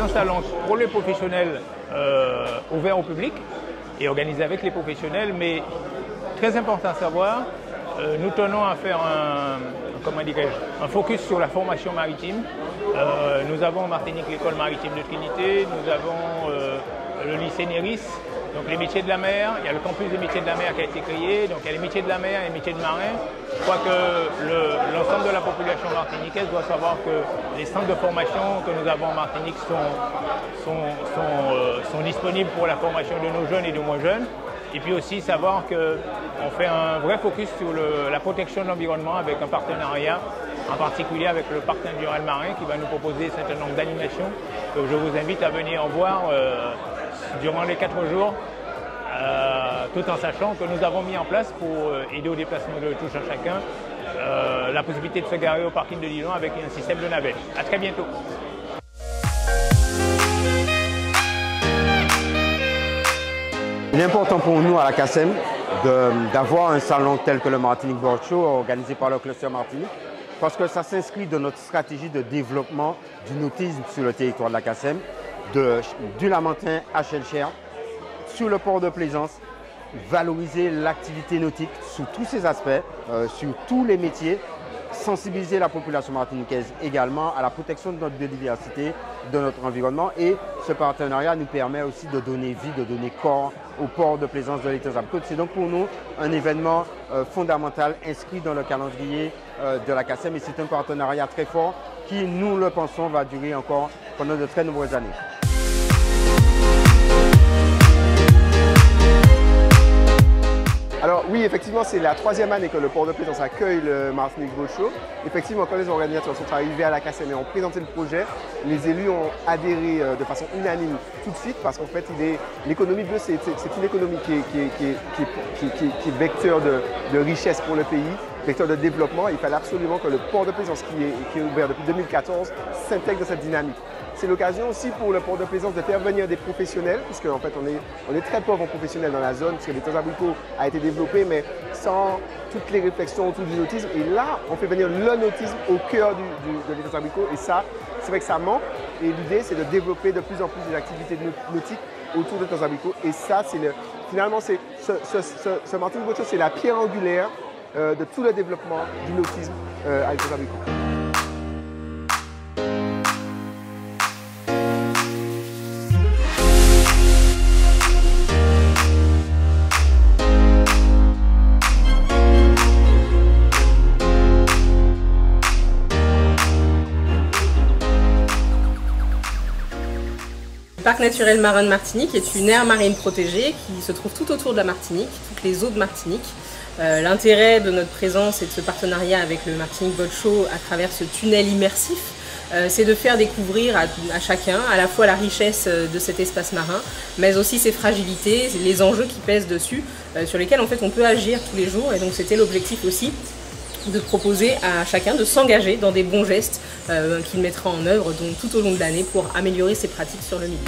un salon pour les professionnels ouvert au public et organisé avec les professionnels, mais très important à savoir, nous tenons à faire un focus sur la formation maritime. Nous avons en Martinique l'école maritime de Trinité, nous avons le lycée Néris, donc les métiers de la mer, il y a le campus des métiers de la mer qui a été créé, donc il y a les métiers de la mer et les métiers de marin. Je crois que l'ensemble de la population martiniquaise doit savoir que les centres de formation que nous avons en Martinique sont disponibles pour la formation de nos jeunes et de moins jeunes. Et puis aussi savoir qu'on fait un vrai focus sur la protection de l'environnement avec un partenariat, en particulier avec le Parc naturel marin qui va nous proposer un certain nombre d'animations que je vous invite à venir en voir durant les 4 jours, tout en sachant que nous avons mis en place pour aider au déplacement de tout un chacun la possibilité de se garer au parking de Dillon avec un système de navette. À très bientôt. Il est important pour nous à la CACEM d'avoir un salon tel que le Martinique Boat Show organisé par le Cluster Martinique parce que ça s'inscrit dans notre stratégie de développement du nautisme sur le territoire de la CACEM, du Lamentin à Chelcher, sur le port de plaisance, valoriser l'activité nautique sous tous ses aspects, sur tous les métiers, sensibiliser la population martiniquaise également à la protection de notre biodiversité, de notre environnement et ce partenariat nous permet aussi de donner vie, de donner corps au port de plaisance de l'État-Côte. C'est donc pour nous un événement fondamental inscrit dans le calendrier de la CACEM et c'est un partenariat très fort qui, nous le pensons, va durer encore pendant de très nombreuses années. Alors oui, effectivement, c'est la 3e année que le port de plaisance accueille le Martinique Boat Show. Effectivement, quand les organisateurs sont arrivés à la CACEM et ont présenté le projet, les élus ont adhéré de façon unanime tout de suite parce qu'en fait, l'économie bleue, c'est une économie qui est vecteur de richesse pour le pays, vecteur de développement. Il fallait absolument que le port de plaisance qui est ouvert depuis 2014 s'intègre dans cette dynamique. C'est l'occasion aussi pour le port de plaisance de faire venir des professionnels, puisque en fait on est très pauvre en professionnels dans la zone, puisque l'État abricot a été développé, mais sans toutes les réflexions autour du nautisme. Et là, on fait venir le nautisme au cœur de l'État abricot. Et ça, c'est vrai que ça manque. Et l'idée, c'est de développer de plus en plus des activités nautiques autour de l'État abricot. Et ça, finalement, ce Martinique Boat Show, c'est la pierre angulaire de tout le développement du nautisme à l'État abricot. Le Parc naturel marin de Martinique est une aire marine protégée qui se trouve tout autour de la Martinique, toutes les eaux de Martinique. L'intérêt de notre présence et de ce partenariat avec le Martinique Boat Show à travers ce tunnel immersif, c'est de faire découvrir à chacun à la fois la richesse de cet espace marin, mais aussi ses fragilités, les enjeux qui pèsent dessus, sur lesquels en fait on peut agir tous les jours. Et donc c'était l'objectif aussi de proposer à chacun de s'engager dans des bons gestes qu'il mettra en œuvre donc, tout au long de l'année pour améliorer ses pratiques sur le milieu.